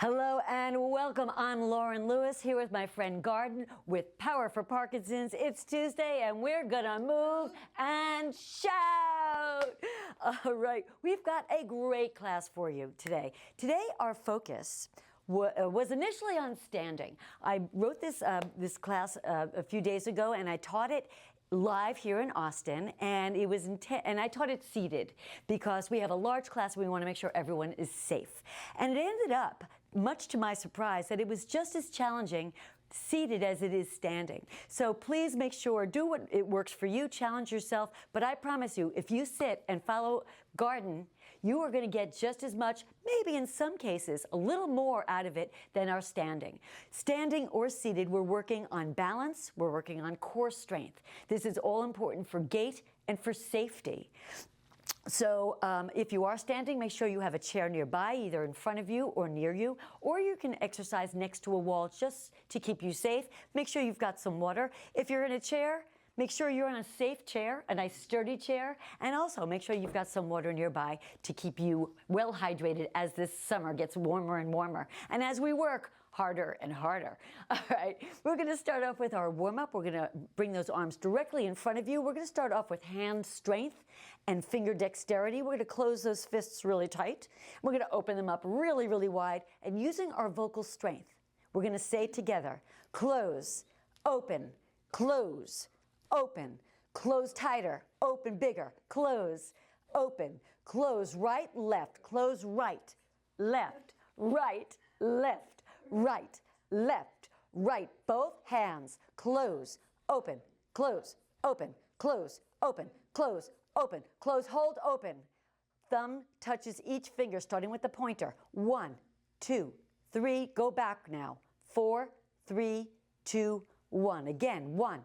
Hello and welcome. I'm Lauren Lewis here with my friend Garden with Power for Parkinson's. It's Tuesday and we're gonna move and shout. All right, we've got a great class for you today. Today our focus was initially on standing. I wrote this class a few days ago and I taught it live here in Austin, and it was and I taught it seated because we have a large class and we want to make sure everyone is safe. And it ended up, much to my surprise, that it was just as challenging seated as it is standing. So please make sure, do what it works for you, challenge yourself, but I promise you, if you sit and follow Garden, you are going to get just as much, maybe in some cases, a little more out of it than our standing. Standing or seated, we're working on balance, we're working on core strength. This is all important for gait and for safety. So if you are standing, make sure you have a chair nearby, either in front of you or near you, or you can exercise next to a wall just to keep you safe. Make sure you've got some water. If you're in a chair, make sure you're in a safe chair, a nice sturdy chair, and also make sure you've got some water nearby to keep you well hydrated as this summer gets warmer and warmer. And as we work harder and harder. All right, we're going to start off with our warm-up. We're going to bring those arms directly in front of you. We're going to start off with hand strength and finger dexterity. We're going to close those fists really tight. We're going to open them up really, really wide. And using our vocal strength, we're going to say together, close, open, close, open, close tighter, open bigger, close, open, close right, left, close right, left, right, left, right, left, right, both hands, close, open, close, open, close, open, close, open, close, hold open. Thumb touches each finger, starting with the pointer. 1, 2, 3, go back now. 4, 3, 2, 1. Again, 1,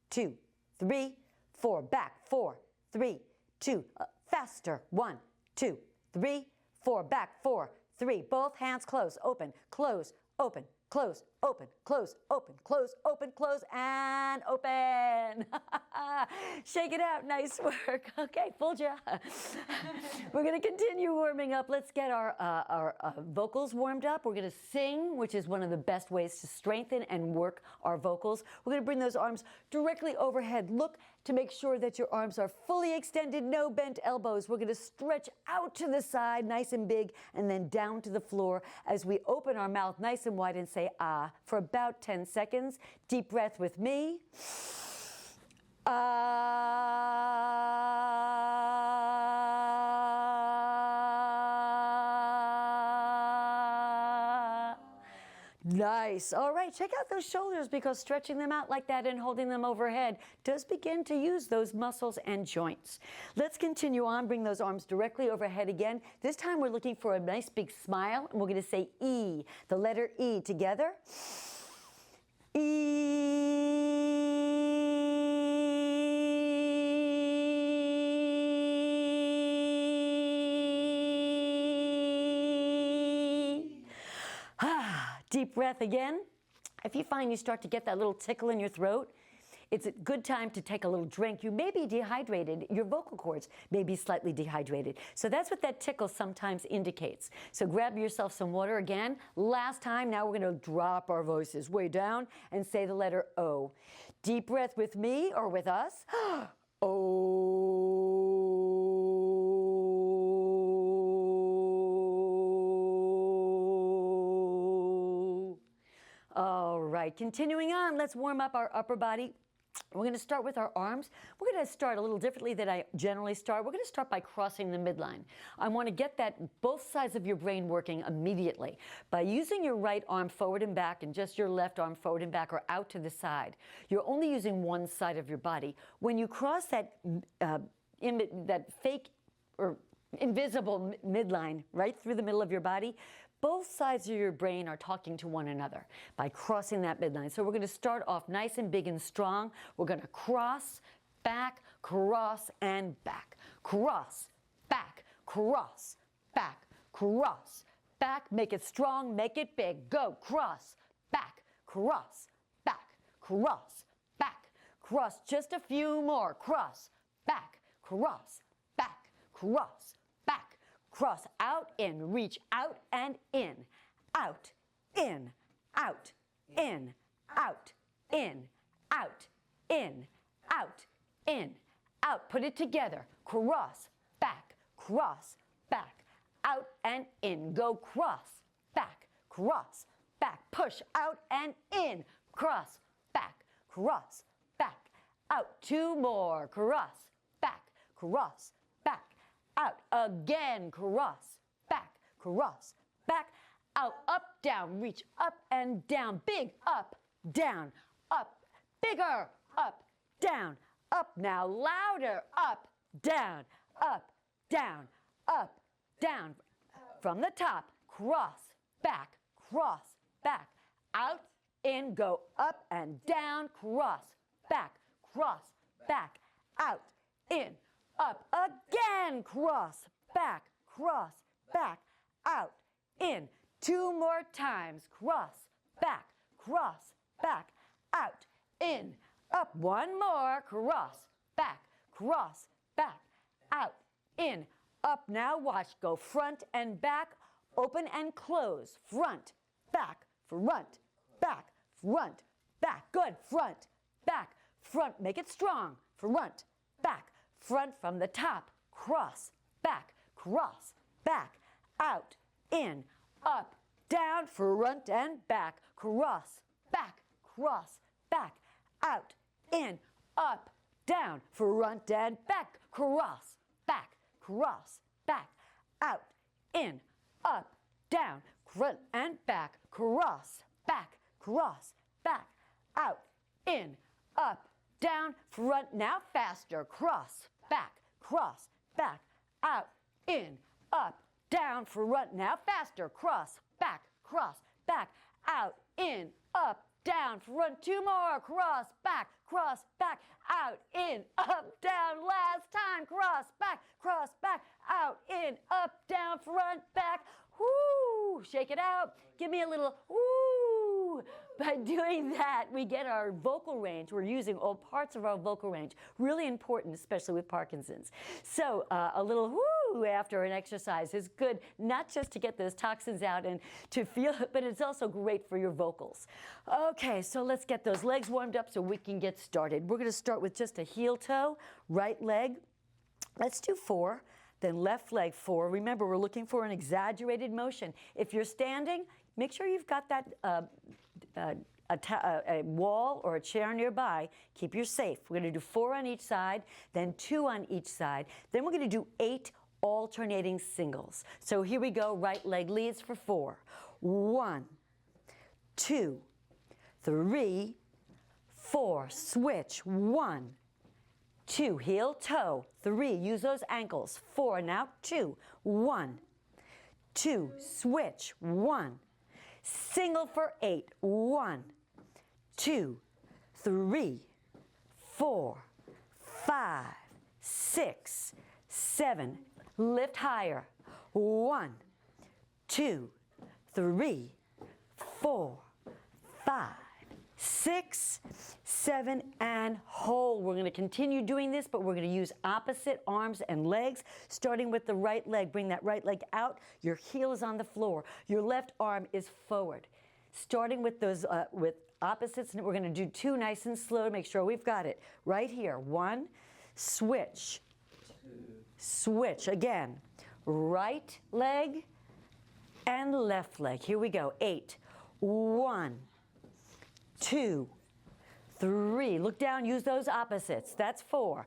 2, 3, 4, back, 4, 3, 2, faster, 1, 2, 3, 4, back, 4, 3, both hands close, open, close, open, close, open, close, open, close, open, close, and open. Shake it out, nice work. Okay, full job. We're gonna continue warming up. Let's get our vocals warmed up. We're gonna sing, which is one of the best ways to strengthen and work our vocals. We're gonna bring those arms directly overhead. Look to make sure that your arms are fully extended, no bent elbows. We're gonna stretch out to the side, nice and big, and then down to the floor as we open our mouth nice and wide and say ah for about 10 seconds. Deep breath with me. Ah. Nice. All right, check out those shoulders because stretching them out like that and holding them overhead does begin to use those muscles and joints. Let's continue on. Bring those arms directly overhead again. This time we're looking for a nice big smile, and we're going to say E, the letter E together. E. Deep breath again. If you find you start to get that little tickle in your throat, it's a good time to take a little drink. You may be dehydrated. Your vocal cords may be slightly dehydrated. So that's what that tickle sometimes indicates. So grab yourself some water again. Last time, now we're going to drop our voices way down and say the letter O. Deep breath with me or with us. O. All right, continuing on, let's warm up our upper body. We're going to start with our arms. We're going to start a little differently than I generally start. We're going to start by crossing the midline. I want to get that both sides of your brain working immediately. By using your right arm forward and back and just your left arm forward and back or out to the side, you're only using one side of your body. When you cross that, that fake or invisible midline right through the middle of your body, both sides of your brain are talking to one another by crossing that midline. So we're going to start off nice and big and strong. We're going to cross, back, cross, and back. Cross, back, cross, back, cross, back. Make it strong, make it big. Go, cross, back, cross, back, cross, back, cross. Just a few more. Cross, back, cross, back, cross, back, cross, out, in, reach out and in, out, in, out, in, out, in, out, in, out, in, out. Put it together. Cross, back, out and in. Go cross, back, push out and in. Cross, back, out. 2 more. Cross, back, out. Again, cross, back, out, up, down. Reach up and down. Big up, down, up, bigger, up, down, up. Now louder, up, down, down, up, down. From the top, cross, back, out, in, go up and down, cross, back, out, in, up, again, cross, back, out, in. 2 more times, cross, back, out, in, up. 1 more, cross, back, out, in, up. Now watch, go front and back, open and close, front, back, good, front, make it strong, front, from the top, cross, back, out, in, up, down, front and back, cross, back, out, in, up, down, front and back, cross, back, out, in, up, down, front and back, cross, back, out, in, up, down, front. Now faster, cross, back, out, in, up, down, front. Now faster, cross, back, out, in, up, down, front. 2 more, cross, back, out, in, up, down. Last time, cross, back, out, in, up, down, front, back. Woo! Shake it out. Give me a little woo. By doing that, we get our vocal range. We're using all parts of our vocal range. Really important, especially with Parkinson's. So a little woo after an exercise is good, not just to get those toxins out and to feel it, but it's also great for your vocals. Okay, so let's get those legs warmed up so we can get started. We're going to start with just a heel toe, right leg. Let's do 4. Then left leg 4. Remember, we're looking for an exaggerated motion. If you're standing, make sure you've got that a wall or a chair nearby. Keep you safe. We're going to do 4 on each side, then 2 on each side. Then we're going to do 8 alternating singles. So here we go. Right leg leads for 4. 1, 2, 3, 4. Switch. 1, 2, heel, toe, 3, use those ankles, 4, now 2, 1, 2, switch, 1, single for 8, 1, 2, 3, 4, 5, 6, 7, lift higher, 1, 2, 3, 4, 5, 6, 7, and hold. We're going to continue doing this, but we're going to use opposite arms and legs, starting with the right leg. Bring that right leg out. Your heel is on the floor. Your left arm is forward. Starting with those with opposites, we're going to do 2 nice and slow to make sure we've got it. Right here. 1, switch. 2. Switch. Again. Right leg and left leg. Here we go. 8. 1, 2, 3. Look down, use those opposites. That's 4,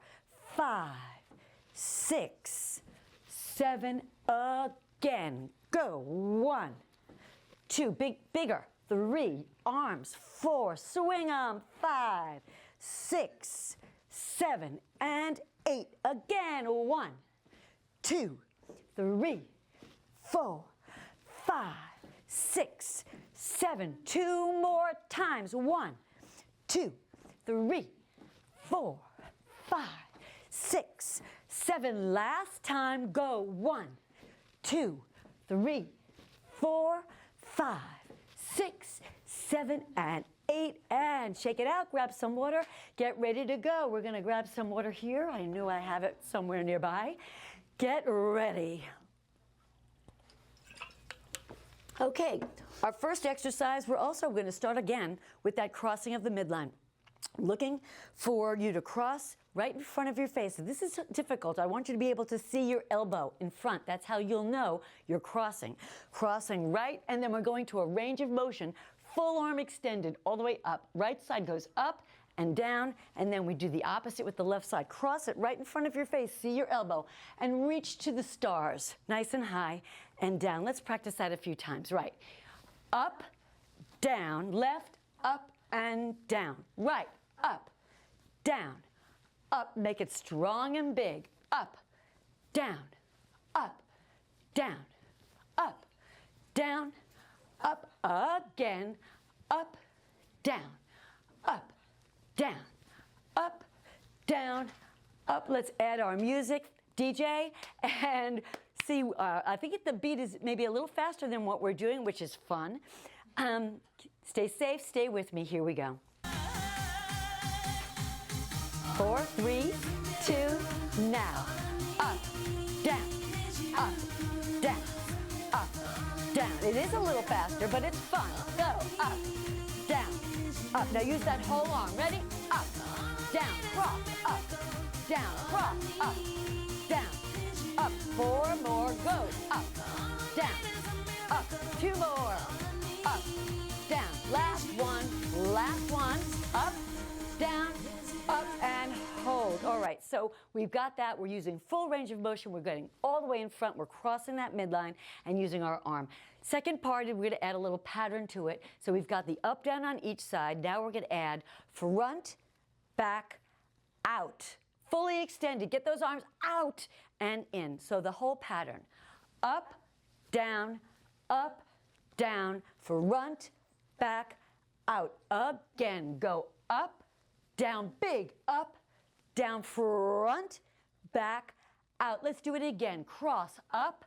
5, 6, 7. Again. Go. 1, 2. Bigger. 3. Arms. 4. Swing them. 5, 6, 7, and 8. Again. 1, 2, 3, 4, 5, 6, 7. 2 more times. 1, 2, 3, 4, 5, 6, 7. Last time. Go. 1, 2, 3, 4, 5, 6, 7, and 8. And shake it out. Grab some water. Get ready to go. We're going to grab some water here. I knew I have it somewhere nearby. Get ready. Okay, Our first exercise, we're also going to start again with that crossing of the midline. Looking for you to cross right in front of your face. If this is difficult, I want you to be able to see your elbow in front. That's how you'll know you're crossing. Crossing right, and then we're going to a range of motion, full arm extended all the way up. Right side goes up and down, and then we do the opposite with the left side. Cross it right in front of your face, see your elbow, and reach to the stars, nice and high and down. Let's practice that a few times. Right. Up, down, left, up, and down. Right, up, down, up. Make it strong and big. Up, down, up, down, up, down, up. Again, up, down, up, down, up, down, up. Let's add our music, DJ, and see, I think the beat is maybe a little faster than what we're doing, which is fun. Stay safe, stay with me. Here we go. 4, 3, 2, now. Up, down, up, down, up, down. It is a little faster, but it's fun. Go, up, down, up. Now use that whole arm. Ready? Up, down, cross, up, down, cross, up, down, up. 4 more, go, up, down, up. 2 more, up, down. Last one, up, down, up, and hold. All right, so we've got that. We're using full range of motion. We're getting all the way in front. We're crossing that midline and using our arm. Second part, we're going to add a little pattern to it. So we've got the up, down on each side. Now we're going to add front, back, out. Fully extended. Get those arms out and in. So the whole pattern. Up, down, front, back, out. Again, go up, down, big, up, down, front, back, out. Let's do it again. Cross, up,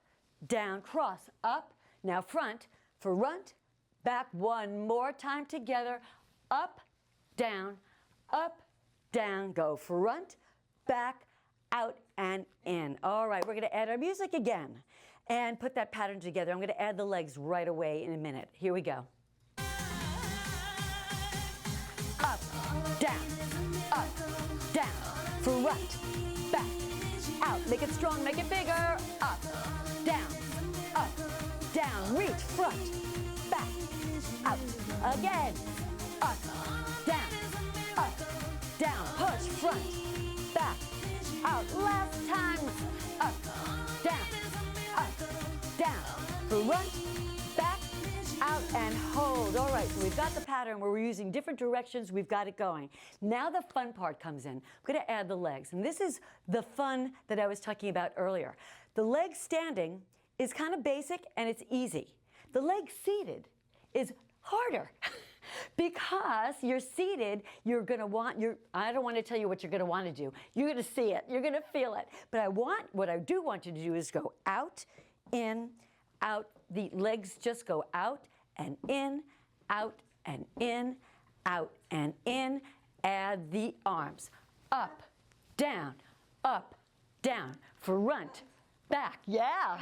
down, cross, up. Now front, back. One more time together. Up, down, go front, back, out, and in. All right, we're going to add our music again and put that pattern together. I'm going to add the legs right away in a minute. Here we go. Up, down, front, back, out. Make it strong, make it bigger. Up, down, reach, front, back, out. Again, up, down, push, front, back, out. Last time, up, down, front, back, out, and hold. All right, so we've got the pattern where we're using different directions. We've got it going. Now the fun part comes in. I'm going to add the legs, and this is the fun that I was talking about earlier. The leg standing is kind of basic and it's easy. The leg seated is harder because you're seated. You're going to want I don't want to tell you what you're going to want to do. You're going to see it. You're going to feel it. But what I do want you to do is go out, in, out. The legs just go out and in, out and in, out and in. Add the arms. Up, down, front, back. Yeah.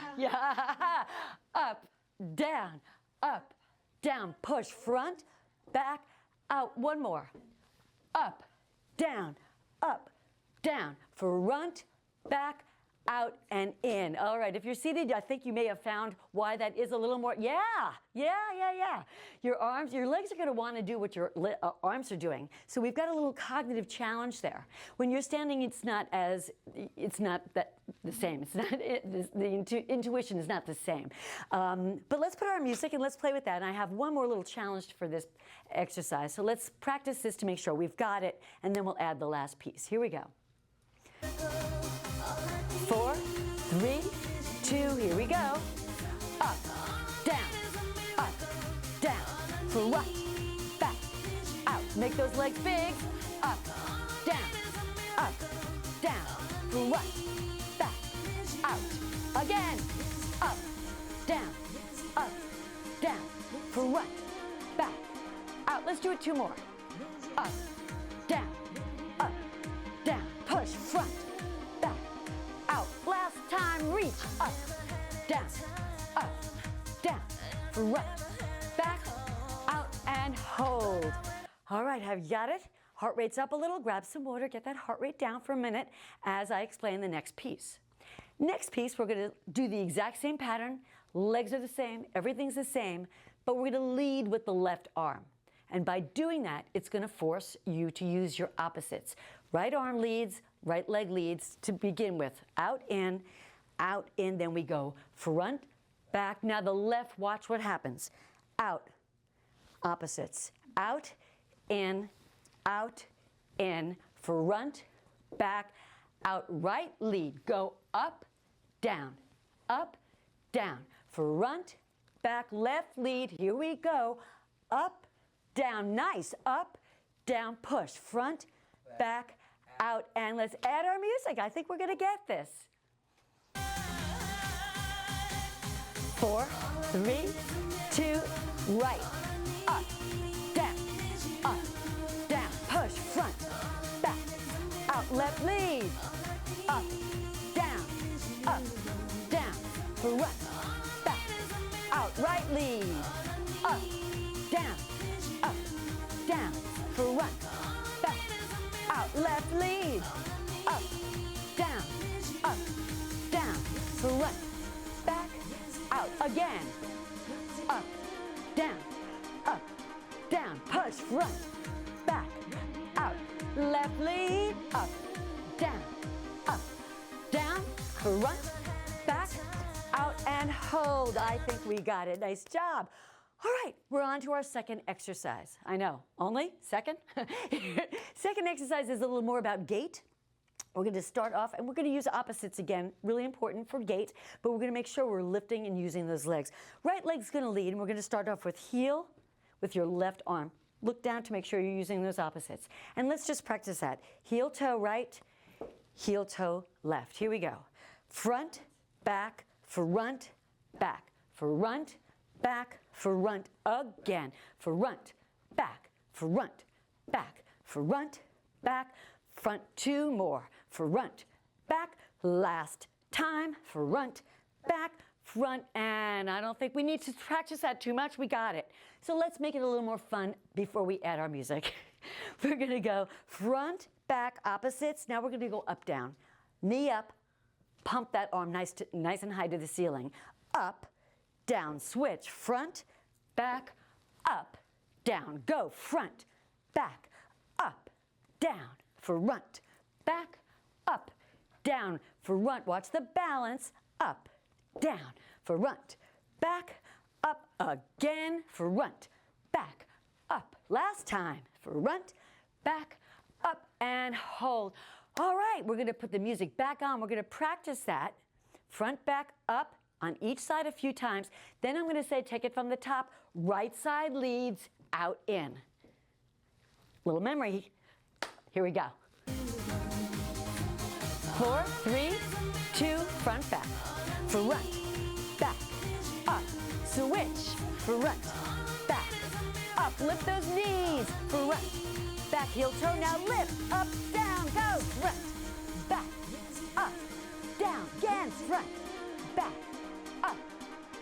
Up, down, push, front, back, out. One more. Up, down, front, back, out, and in. All right, if you're seated, I think you may have found why that is a little more, yeah. Your legs are going to want to do what your arms are doing. So we've got a little cognitive challenge there. When you're standing, it's not the same. It's not, the intuition is not the same. But let's put our music and let's play with that. And I have one more little challenge for this exercise. So let's practice this to make sure we've got it, and then we'll add the last piece. Here we go. 4, 3, 2, here we go. Up, down, front, back, out. Make those legs big. Up, down, front, back, out. Again. Up, down, front, back, out. Let's do it 2 more. Up, down, push, front, back, out. Last time, reach, up, down, front, back, All right, have you got it? Heart rate's up a little. Grab some water, get that heart rate down for a minute as I explain the next piece. Next piece, we're going to do the exact same pattern. Legs are the same, everything's the same, but we're going to lead with the left arm. And by doing that, it's going to force you to use your opposites. Right arm leads, right leg leads to begin with. Out, in, then we go front, back. Now the left, watch what happens. Out, opposites. Out, in, front, back, out, right, lead. Go up, down, front, back, left, lead. Here we go. Up, down, nice. Up, down, push. Front, back, out, and let's add our music. I think we're going to get this. 4, 3, 2, right. Up, down, push. Front, back, out, left, lead. Up, down, front, back, out, right, lead. Up, down, front, back, out, left, lead. Up, down, front, back, out, again. Up, down, push, front, back, out, left, lead. Up, down, front, back, out, and hold. I think we got it. Nice job. All right, we're on to our second exercise. I know, only second? Second exercise is a little more about gait. We're going to start off, and we're going to use opposites again, really important for gait, but we're going to make sure we're lifting and using those legs. Right leg's going to lead, and we're going to start off with heel with your left arm. Look down to make sure you're using those opposites. And let's just practice that. Heel toe right, heel toe left. Here we go. Front, back, front, back, front, back, front, again. Front, back, front, back, front, back, front, 2 more. Front, back, last time, front, back, front, and I don't think we need to practice that too much. We got it. So let's make it a little more fun before we add our music. We're going to go front, back, opposites. Now we're going to go up, down. Knee up, pump that arm nice and high to the ceiling. Up, down, switch, front, back, up, down. Go, front, back, up, down, front, back, up, down, front. Watch the balance. Up, down, front, back, up, again, front, back, up. Last time, front, back, up, and hold. All right, we're going to put the music back on. We're going to practice that. Front, back, up on each side a few times. Then I'm going to say, take it from the top. Right side leads, out, in. Little memory. Here we go. 4, 3, 2, front, back. Front, back, up, switch, front, back, up, lift those knees, front, back, heel toe, now lift, up, down, go, front, back, up, down, again, front, back, up,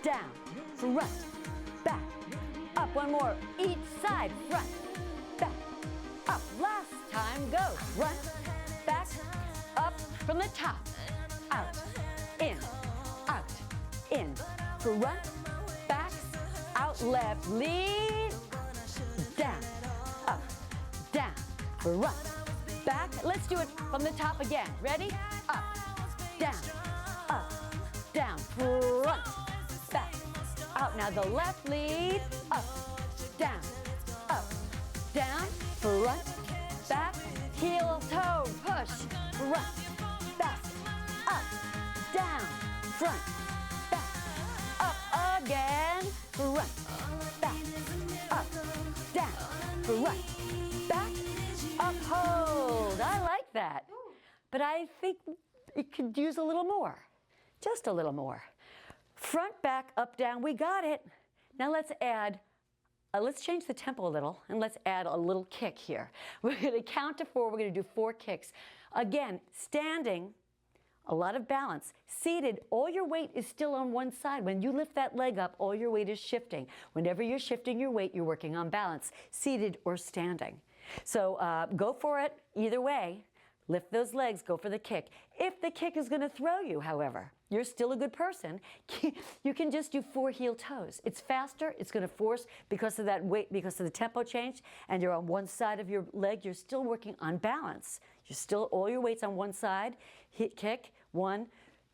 down, front, back, up, one more, each side, front, back, up, last time, go, front, back, up, from the top, out, in, front, back, out, left, lead, down, front, back. Let's do it from the top again. Ready? Up, down, front, back, out. Now the left lead, up, down, front, back, heel toe, push, front, back, up, down, front, back, up again, front, back, up, down, front, back, up, hold. I like that. But I think it could use a little more, just a little more. Front, back, up, down, we got it. Now let's add, let's change the tempo a little, and let's add a little kick here. We're going to count to 4. We're going to do 4 kicks. Again, standing a lot of balance. Seated, all your weight is still on one side. When you lift that leg up, all your weight is shifting. Whenever you're shifting your weight, you're working on balance, seated or standing. So go for it either way. Lift those legs, go for the kick. If the kick is going to throw you, however, you're still a good person. You can just do 4 heel toes. It's faster, it's going to force because of that weight, because of the tempo change, and you're on one side of your leg, you're still working on balance. You're still, all your weight's on one side. Hit kick, 1,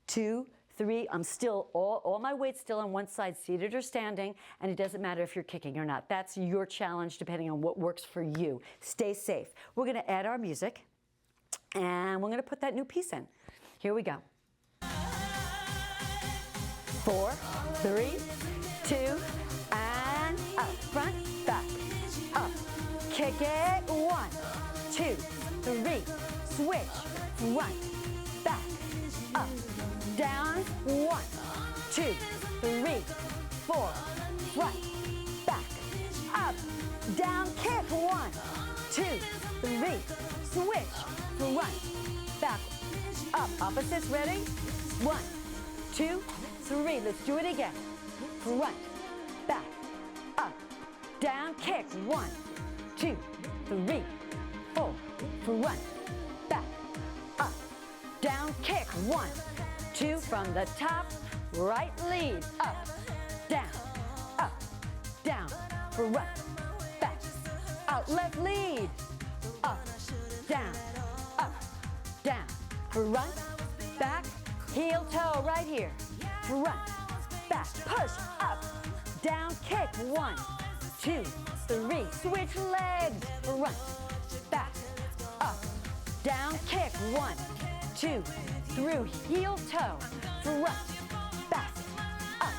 2, 3. I'm still, all my weight's still on one side, seated or standing, and it doesn't matter if you're kicking or not. That's your challenge depending on what works for you. Stay safe. We're going to add our music. And we're going to put that new piece in. Here we go. 4, 3, 2, and up. Front, back, up. Kick it. 1, 2, 3. Switch. Front, back, up. Down. 1, 2, 3, 4. Front, back, up. Down. Kick. 1, 2, 3. Switch. Front, back, up. Opposites, ready? 1, 2, 3. Let's do it again. Front, back, up, down, kick. 1, 2, 3, 4. Front, back, up, down, kick. 1, 2. From the top, right lead. Up, down, front, back, out, left lead. Up, down, front, back, heel toe right here. Front, back, push, up, down, kick. 1, 2, 3. Switch legs. Front, back, up, down, kick. 1, 2, through heel toe. Front, back, up,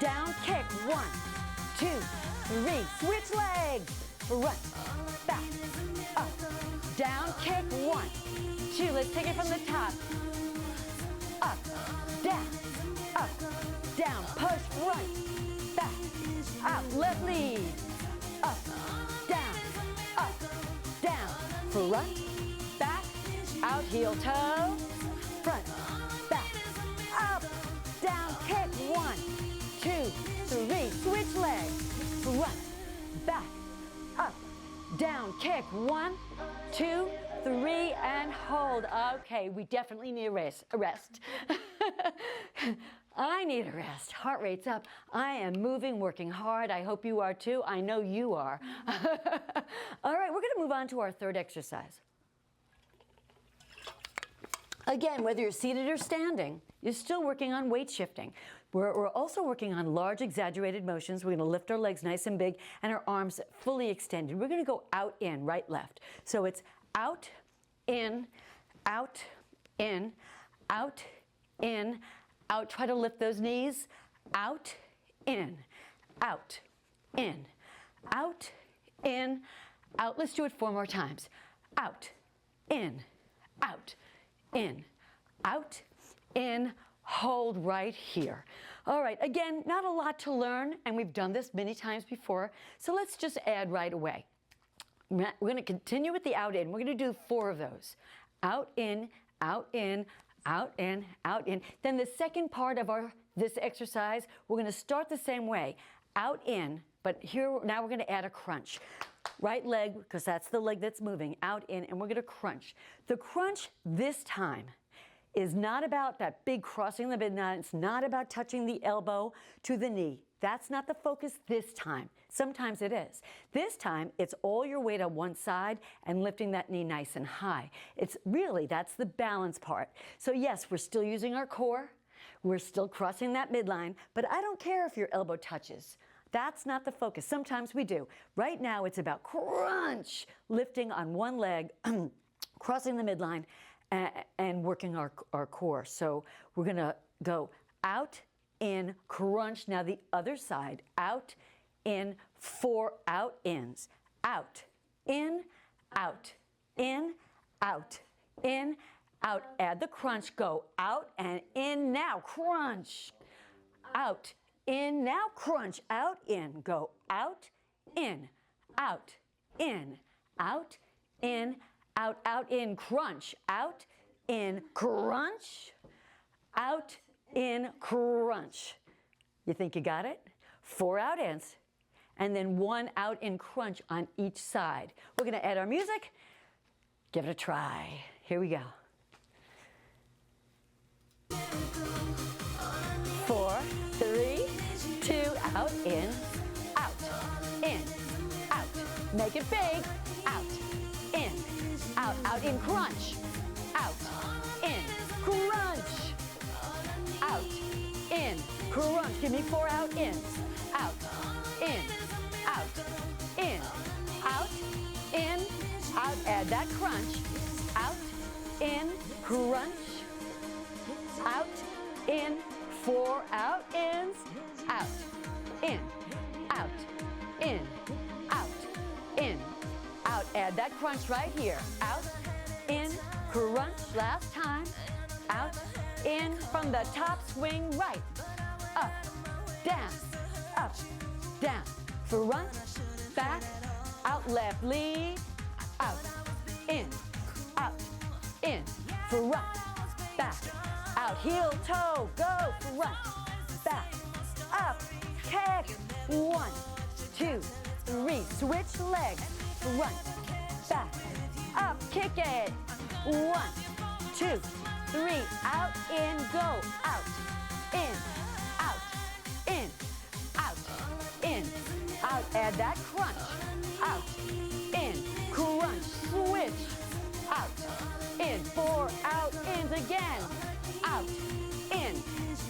down, kick. 1, 2, 3. Switch legs. Front, back, up, down, kick. 1, 2. Let's take it from the top. Up, down, push, right, back, out, left lead. Up, down, front, back, out, heel toe. Front, back, up, down, kick. 1, 2, 3. Switch legs. Front, back, up, down, kick. 1, 2, 3, and hold. Okay, we definitely need a rest. I need a rest. Heart rate's up. I am moving, working hard. I hope you are too. I know you are. All right, we're going to move on to our third exercise. Again, whether you're seated or standing, you're still working on weight shifting. We're also working on large exaggerated motions. We're going to lift our legs nice and big and our arms fully extended. We're going to go out, in, right, left. So it's out, in, out, in, out, in, out. Try to lift those knees. Out, in, out, in, out, in, out. Let's do it 4 more times. Out, in, out, in, out, in. Hold right here. All right, again, not a lot to learn, and we've done this many times before, so let's just add right away. We're going to continue with the out, in. We're going to do 4 of those. Out, in, out, in, out, in, out, in. Then the second part of this exercise, we're going to start the same way. Out, in, but here, now we're going to add a crunch. Right leg, because that's the leg that's moving, out, in, and we're going to crunch. The crunch this time is not about that big crossing the midline. It's not about touching the elbow to the knee. That's not the focus this time. Sometimes it is. This time, it's all your weight on one side and lifting that knee nice and high. It's really, that's the balance part. So yes, we're still using our core. We're still crossing that midline, but I don't care if your elbow touches. That's not the focus. Sometimes we do. Right now, it's about crunch, lifting on one leg, crossing the midline, and working our core. So we're going to go out, in, crunch. Now the other side. Out, in, 4 out, ins. Out, in, out, in, out, in, out. Add the crunch. Go out and in now. Crunch. Out, in, now crunch. Out, in. Go out, in, out, in, out, in, out, out, in, crunch, out, in, crunch, out, in, crunch. You think you got it? 4 out ins, and then 1 out in crunch on each side. We're gonna add our music. Give it a try. Here we go. 4, 3, 2, out, in, out, in, out. Make it big, out, in, out in crunch, out, in, crunch, out, in, crunch. Give me 4 out ins, out, in, out, in, out, in, out. Add that crunch, out, in, crunch, out, in, 4 out ins, out, in, out, in, out, in, out. Add that crunch right here, out, in, crunch. Last time, out, in, from the top, swing right, up, down, front, back, out, left, lead, out, in, front, back, out, heel, toe, go, front, back, up, kick, 1, 2, 3, switch legs, front, back, up, kick it, 1, 2, 3, out, in, go, out, in, out, in, out, in, out. Add that crunch, out, in, crunch, switch, out, in, 4 out, ins again, out, in,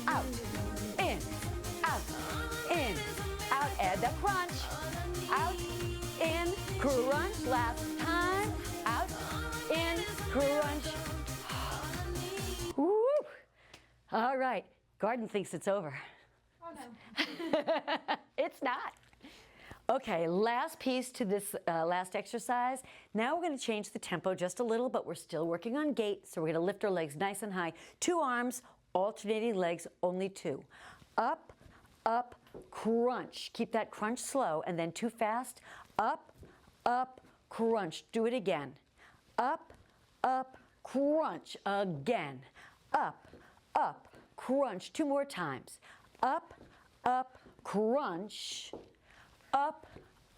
out, in, out, in, out. Add the crunch, out, in, crunch. Last time, out, in, crunch. Woo! All right, Garden thinks it's over. Oh no. It's not. Okay, last piece to this last exercise. Now we're going to change the tempo just a little, but we're still working on gait, so we're going to lift our legs nice and high. 2 arms, alternating legs, only 2. Up, up, crunch. Keep that crunch slow, and then too fast. Up, up, crunch. Do it again. Up, up, crunch. Again. Up, up, crunch. 2 more times. Up, up, crunch. Up,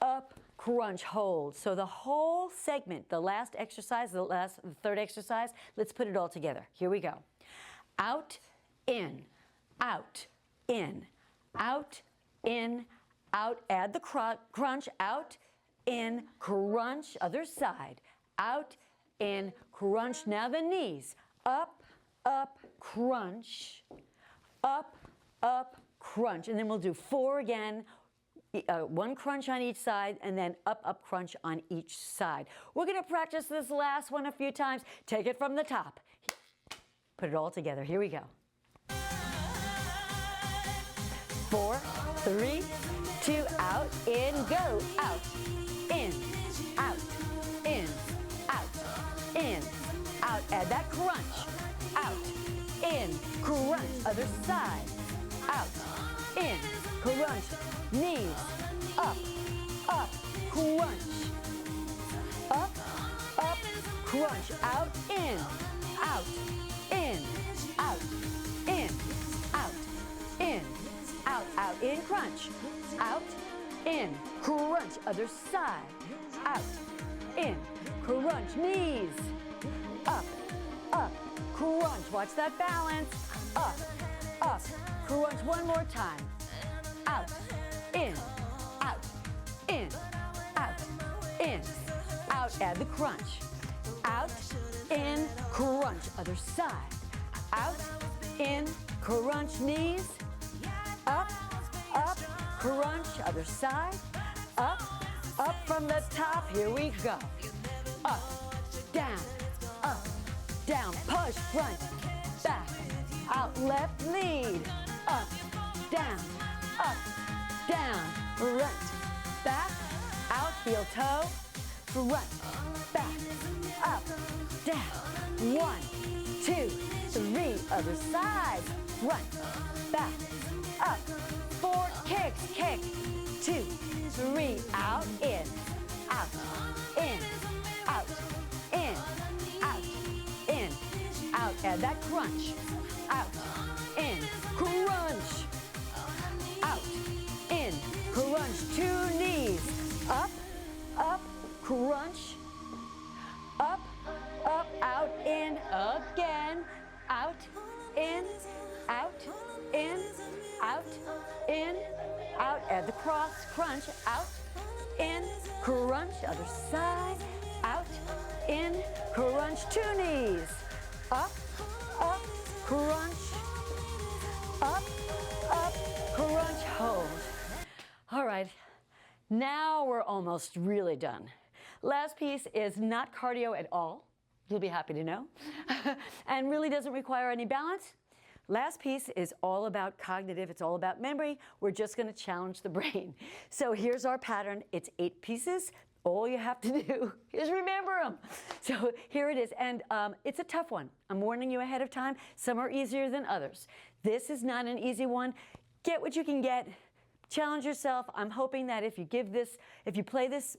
up, crunch, hold. So the whole segment, the last exercise, the third exercise, let's put it all together. Here we go. Out, in, out, in, out, in, out. Add the crunch, out, in, crunch, other side. Out, in, crunch. Now the knees. Up, up, crunch. Up, up, crunch. And then we'll do 4 again. 1 crunch on each side, and then up, up, crunch on each side. We're going to practice this last one a few times. Take it from the top. Put it all together. Here we go. 4, 3, 2, out, in, go, out, in, out, in, out, in, out. Add that crunch, out, in, crunch, other side, out, in, crunch, knees, up, up, crunch, up, up, crunch, out, in, out, in, out, in, out, in, out, out, in, crunch, out, in, crunch, other side, out, in, crunch, knees, up, up, crunch, watch that balance, up, crunch, 1 more time, out, in, out, in, out, in, out, add the crunch, out, in, crunch, other side, out, in, crunch, knees, up, crunch, other side, up from the top, here we go, up, down, push, front, back, out, left, lead, up, down, front, back, out, heel, toe, front, back, up, down, 1, 2, 3, other side, front, back, up, 4, kicks, kick, 2, 3, out, in, out, in, out, in, out, in, add that crunch. Out, in, crunch. Out, in, crunch. 2 knees. Up, up, crunch. Up, up, out, in, again. Out, in, out, in, out, in, out. Add the cross, crunch. Out, in, crunch. Other side. Out, in, crunch. 2 knees. Up, up, crunch. Up, up, crunch, hold. All right, now we're almost really done. Last piece is not cardio at all. You'll be happy to know. And really doesn't require any balance. Last piece is all about cognitive. It's all about memory. We're just going to challenge the brain. So here's our pattern. It's 8 pieces. All you have to do is remember them. So here it is. And it's a tough one. I'm warning you ahead of time. Some are easier than others. This is not an easy one. Get what you can get. Challenge yourself. I'm hoping that if you play this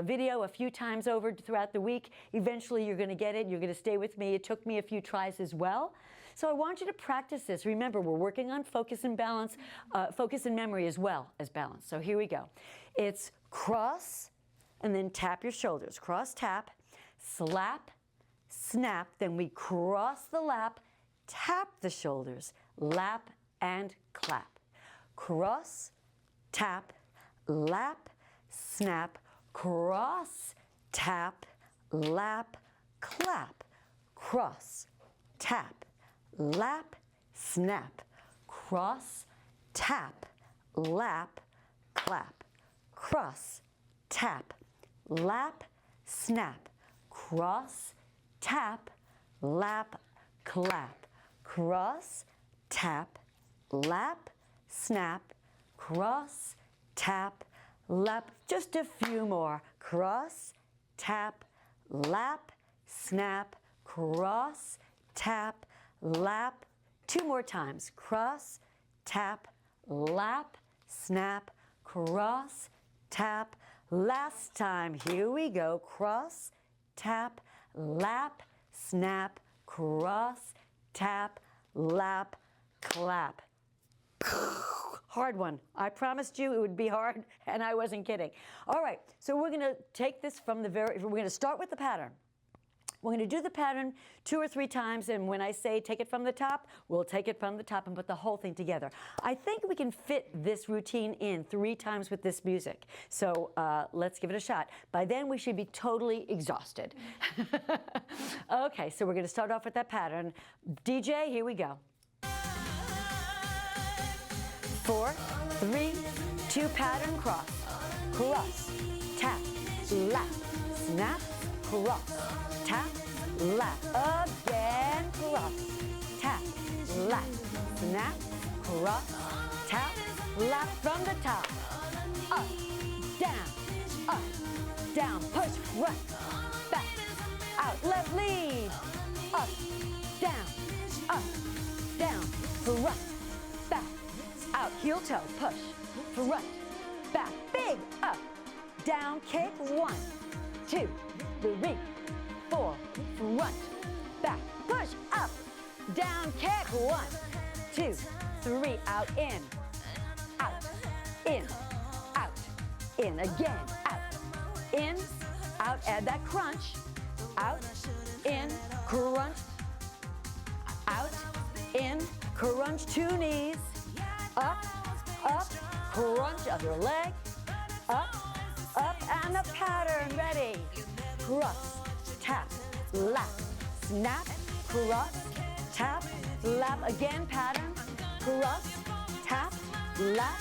video a few times over throughout the week, eventually you're going to get it. You're going to stay with me. It took me a few tries as well. So I want you to practice this. Remember, we're working on focus and balance, focus and memory as well as balance. So here we go. It's cross and then tap your shoulders. Cross, tap, slap, snap. Then we cross the lap, tap the shoulders, lap and clap. Cross, tap, lap, snap, cross, tap, lap, clap. Cross, tap, lap, snap, cross, tap, lap, clap. Cross, tap, lap, snap, cross, tap, lap, clap. Cross, tap, lap, snap, cross, tap, lap. Just a few more. Cross, tap, lap, snap, cross, tap, lap. 2 more times. Cross, tap, lap, snap, cross, tap. Last time. Here we go. Cross, tap, lap, snap, cross, tap, lap, clap. Hard one. I promised you it would be hard, and I wasn't kidding. All right, so we're going to take this from we're going to start with the pattern. We're going to do the pattern 2 or 3 times, and when I say take it from the top, we'll take it from the top and put the whole thing together. I think we can fit this routine in 3 times with this music. So let's give it a shot. By then, we should be totally exhausted. Okay, so we're going to start off with that pattern. DJ, here we go. 4, 3, 2, pattern, cross, cross, tap, lap, snap, cross, tap, lap, again, cross, tap, lap, snap, cross, tap, lap from the top, up, down, push, right, back, out, left lead, up, down, front, back, out, heel toe, push, front, back, big, up, down, kick, 1, 2, 3, 4, front, back, push, up, down, kick, 1, 2, 3, out, in, again, out, add that crunch, out, in, crunch, out, in, crunch, 2 knees, up, crunch, other leg, up, and the pattern, ready, cross, tap, lap, snap, cross, tap, lap, again, pattern, cross, tap, lap,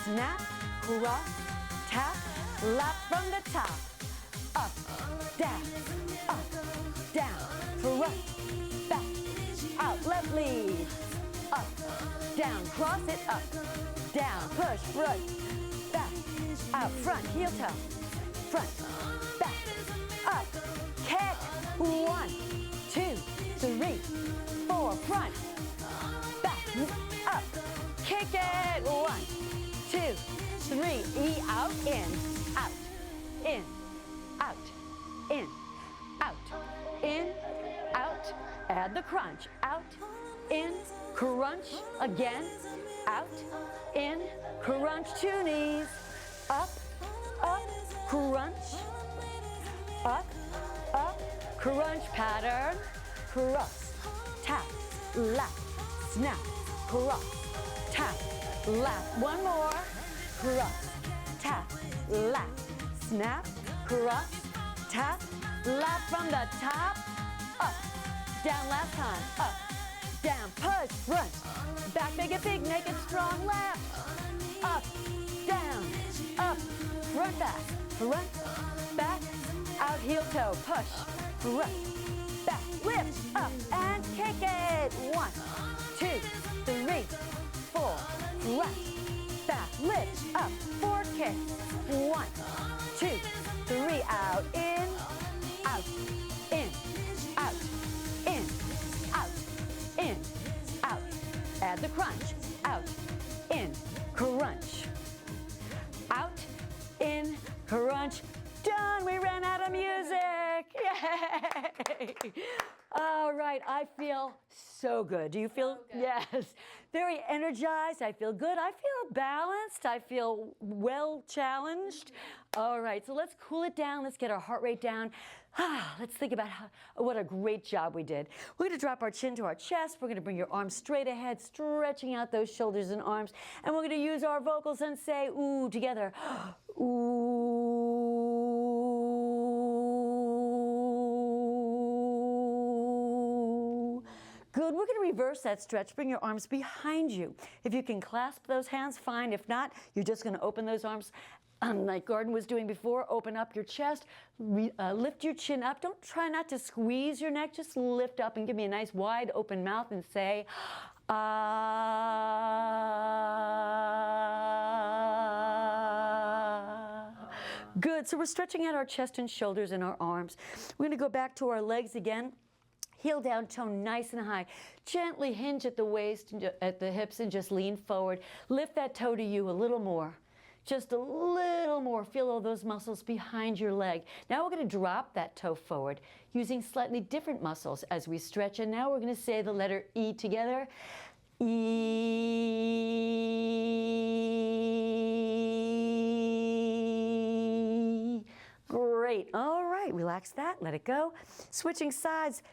snap, cross, tap, lap from the top, up, down, front, back, out, left lead, up, down, cross it, up, down, push, front, back, out, front, heel toe, front, back, up, kick, 1, 2, 3, 4, front, back, up, kick it, 1, 2, 3, E, out, in, out, in, out, in, out, in, out, add the crunch, out, in, crunch, again, out, in, crunch, 2 knees, up, crunch, up, crunch pattern, cross, tap, lap, snap, cross, tap, lap, one more, cross, tap, lap, snap, cross, tap, lap from the top, up, down last time, up, down, push, front, back, make it big, make it strong, left, up, down, up, front, back, out, heel, toe, push, front, back, lift, up, and kick it, 1, 2, 3, 4, front, back, lift, up, 4 kicks, 1, 2, 3, out, in, out, in, out, in, out, in, out, add the crunch, out, in, crunch, out, in, crunch, done, we ran out of music, yay! All right, I feel so good. Do you feel? So good. Yes, very energized. I feel good. I feel balanced. I feel well challenged. All right, so let's cool it down. Let's get our heart rate down. Let's think about what a great job we did. We're going to drop our chin to our chest. We're going to bring your arms straight ahead, stretching out those shoulders and arms. And we're going to use our vocals and say, ooh, together. Ooh. Good. We're going to reverse that stretch. Bring your arms behind you. If you can clasp those hands, fine. If not, you're just going to open those arms like Gordon was doing before. Open up your chest. Lift your chin up. Don't try not to squeeze your neck. Just lift up and give me a nice wide open mouth and say, ah. Good. So we're stretching out our chest and shoulders and our arms. We're going to go back to our legs again. Heel down, toe nice and high. Gently hinge at the waist, at the hips, and just lean forward. Lift that toe to you a little more. Just a little more. Feel all those muscles behind your leg. Now we're going to drop that toe forward using slightly different muscles as we stretch. And now we're going to say the letter E together. E. Great. All right. Relax that. Let it go. Switching sides.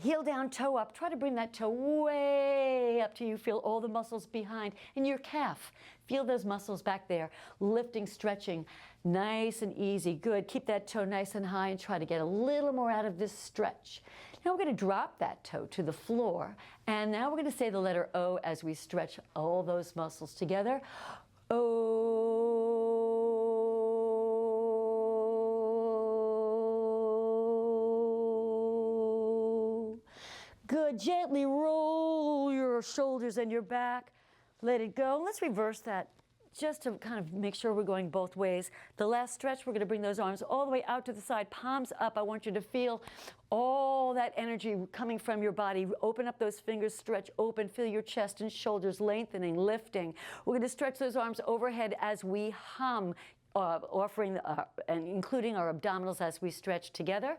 Heel down, toe up. Try to bring that toe way up till you feel all the muscles behind. And your calf. Feel those muscles back there. Lifting, stretching. Nice and easy. Good. Keep that toe nice and high and try to get a little more out of this stretch. Now we're going to drop that toe to the floor. And now we're going to say the letter O as we stretch all those muscles together. O. Good. Gently roll your shoulders and your back. Let it go. Let's reverse that just to kind of make sure we're going both ways. The last stretch, we're going to bring those arms all the way out to the side, palms up. I want you to feel all that energy coming from your body. Open up those fingers, stretch open. Feel your chest and shoulders lengthening, lifting. We're going to stretch those arms overhead as we hum, offering and including our abdominals as we stretch together.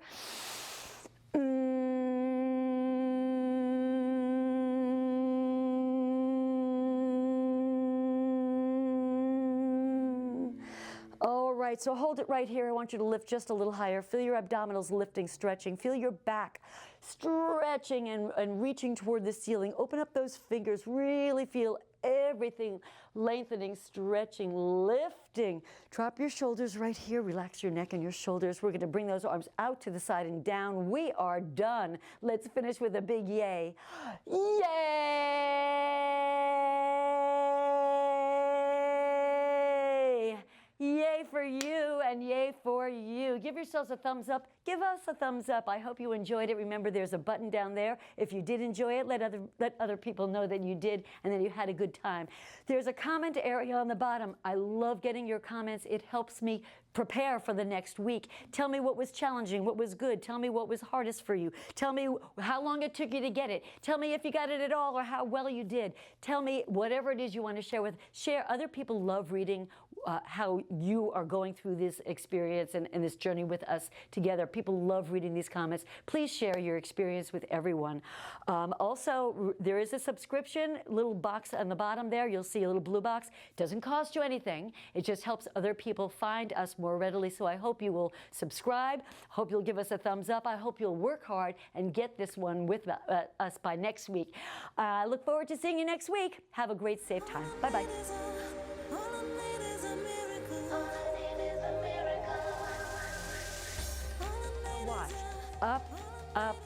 All right, so hold it right here. I want you to lift just a little higher. Feel your abdominals lifting, stretching. Feel your back stretching and reaching toward the ceiling. Open up those fingers. Really feel everything lengthening, stretching, lifting. Drop your shoulders right here. Relax your neck and your shoulders. We're going to bring those arms out to the side and down. We are done. Let's finish with a big yay. Yay! Yay for you and yay for you. Give yourselves a thumbs up. Give us a thumbs up. I hope you enjoyed it. Remember, there's a button down there. If you did enjoy it, let other people know that you did and that you had a good time. There's a comment area on the bottom. I love getting your comments. It helps me prepare for the next week. Tell me what was challenging, what was good. Tell me what was hardest for you. Tell me how long it took you to get it. Tell me if you got it at all or how well you did. Tell me whatever it is you want to share with. Share. Other people love reading how you are going through this experience and this journey with us together. People love reading these comments. Please share your experience with everyone. Also, there is a subscription little box on the bottom there. You'll see a little blue box. It doesn't cost you anything. It just helps other people find us more readily. So I hope you will subscribe. Hope you'll give us a thumbs up. I hope you'll work hard and get this one with us by next week. I look forward to seeing you next week. Have a great, safe time. Bye-bye. Watch. Up, up.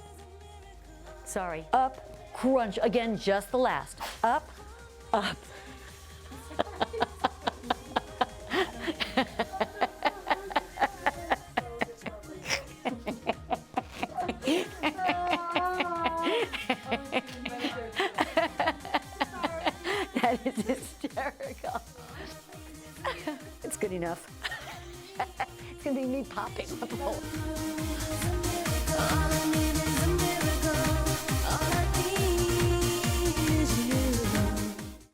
Sorry. Up, crunch. Again, just the last. Up, up. That is hysterical. It's good enough. It's going to be me popping up.